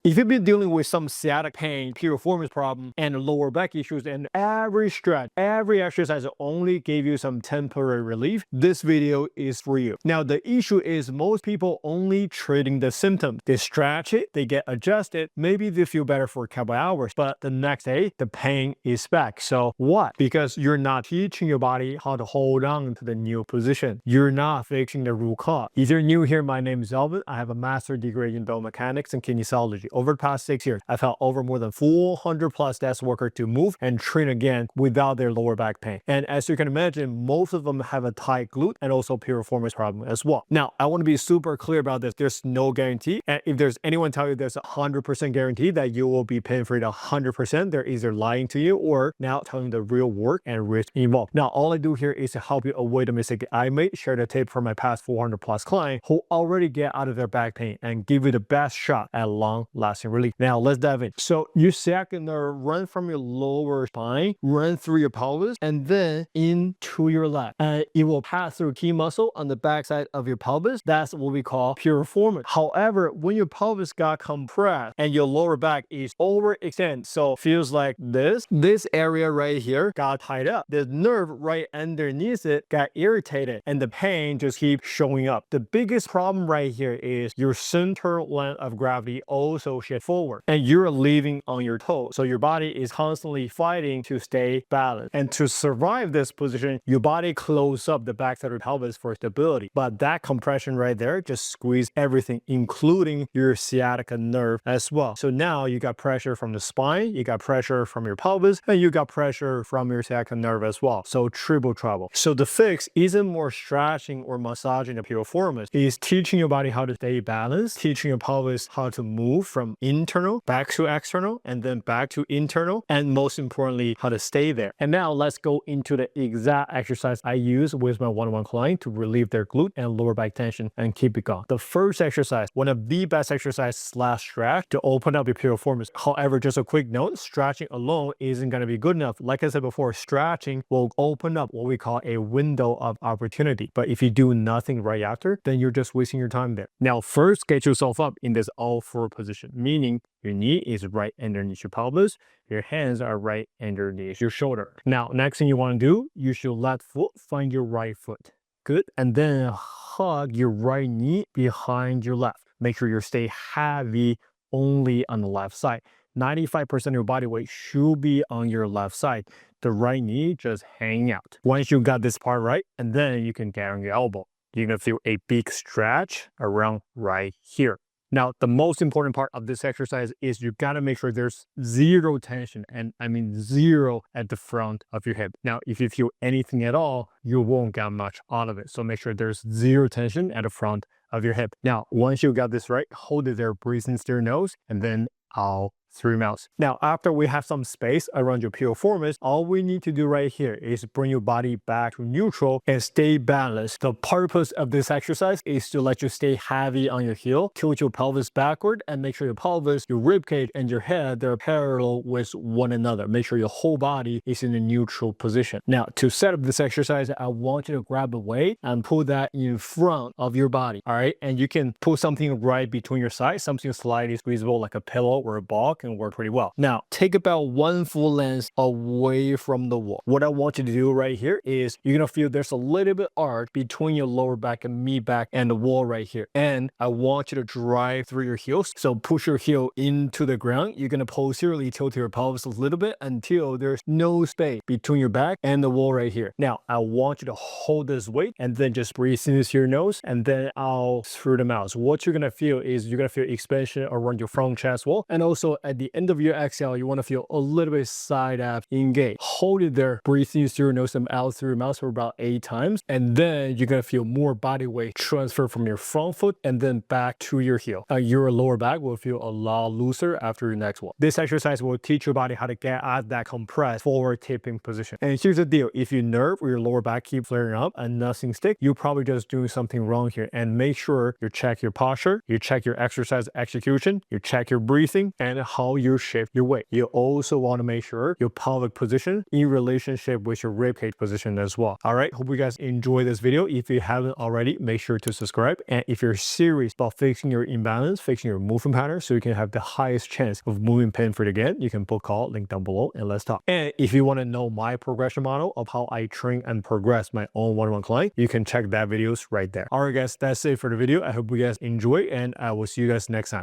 If you've been dealing with some sciatic pain, piriformis problem, and lower back issues, and every stretch, every exercise only gave you some temporary relief, this video is for you. Now, the issue is most people only treating the symptoms. They stretch it, they get adjusted, maybe they feel better for a couple hours, but the next day, the pain is back. So what? Because you're not teaching your body how to hold on to the new position. You're not fixing the root cause. If you're new here, my name is Elvin. I have a master's degree in biomechanics and kinesiology. Over the past 6 years, I've helped over more than 400 plus desk workers to move and train again without their lower back pain. And as you can imagine, most of them have a tight glute and also piriformis problem as well. Now, I want to be super clear about this. There's no guarantee. And if there's anyone tell you there's a 100% guarantee that you will be pain-free to 100%, they're either lying to you or now telling the real work and risk involved. Now, all I do here is to help you avoid the mistake I made, share the tip from my past 400 plus clients who already get out of their back pain and give you the best shot at long-lasting relief. Now, let's dive in. So your sciatic nerve run from your lower spine, run through your pelvis, and then into your leg. And it will pass through key muscle on the backside of your pelvis. That's what we call piriformis. However, when your pelvis got compressed and your lower back is overextended, so feels like this area right here got tied up. The nerve right underneath it got irritated and the pain just keeps showing up. The biggest problem right here is your center line of gravity also shifts forward and you're leaving on your toes. So your body is constantly fighting to stay balanced. And to survive this position, your body closes up the backside of your pelvis for stability. But that compression right there just squeezes everything, including your sciatica nerve as well. So now you got pressure from the spine, you got pressure from your pelvis, and you got pressure from your sciatica nerve as well. So triple trouble. So the fix isn't more stretching or massaging the piriformis. It's teaching your body how to stay balanced, teaching your pelvis how to move from internal back to external and then back to internal, and most importantly, how to stay there. And now let's go into the exact exercise I use with my one-on-one client to relieve their glute and lower back tension and keep it going. The first exercise, one of the best exercise slash stretch to open up your piriformis. However, just a quick note, stretching alone isn't going to be good enough. Like I said before, stretching will open up what we call a window of opportunity. But if you do nothing right after, then you're just wasting your time there. Now, first, get yourself up in this all-four position, meaning your knee is right underneath your pelvis, your hands are right underneath your shoulder. Now, next thing you want to do, use your left foot, find your right foot. Good. And then hug your right knee behind your left. Make sure you stay heavy only on the left side. 95% of your body weight should be on your left side. The right knee just hang out. Once you got this part right, and then you can get on your elbow. You're going to feel a big stretch around right here. Now, the most important part of this exercise is you got to make sure there's zero tension, and I mean zero at the front of your hip. Now, if you feel anything at all, you won't get much out of it. So make sure there's zero tension at the front of your hip. Now, once you got this right, hold it there, breathe in through your nose, and then out through your mouth. Now, after we have some space around your piriformis, all we need to do right here is bring your body back to neutral and stay balanced. The purpose of this exercise is to let you stay heavy on your heel, tilt your pelvis backward, and make sure your pelvis, your rib cage, and your head, they're parallel with one another. Make sure your whole body is in a neutral position. Now, to set up this exercise, I want you to grab a weight and put that in front of your body, all right? And you can put something right between your sides, something slightly squeezable like a pillow or a ball can work pretty well. Now, take about 1 full length away from the wall. What I want you to do right here is you're gonna feel there's a little bit arch between your lower back and mid back and the wall right here. And I want you to drive through your heels. So push your heel into the ground. You're gonna posteriorly tilt your pelvis a little bit until there's no space between your back and the wall right here. Now, I want you to hold this weight and then just breathe in through your nose and then out through the mouth. So what you're gonna feel is you're gonna feel expansion around your front chest wall, and also at the end of your exhale, you want to feel a little bit side ab engaged. Hold it there, breathe in through your nose and out through your mouth for about 8 times, and then you're gonna feel more body weight transfer from your front foot and then back to your heel. Your lower back will feel a lot looser after your next one. This exercise will teach your body how to get out of that compressed forward tipping position. And here's the deal: if your nerve or your lower back keep flaring up and nothing sticks, you're probably just doing something wrong here. And make sure you check your posture, you check your exercise execution, you check your breathing, balancing and how you shift your weight. You also want to make sure your pelvic position in relationship with your ribcage position as well. All right, hope you guys enjoy this video. If you haven't already, make sure to subscribe. And if you're serious about fixing your imbalance, fixing your movement pattern so you can have the highest chance of moving pain-free again, you can book call, link down below, and let's talk. And if you want to know my progression model of how I train and progress my own one-on-one client, you can check that videos right there. All right, guys, that's it for the video. I hope you guys enjoy, and I will see you guys next time.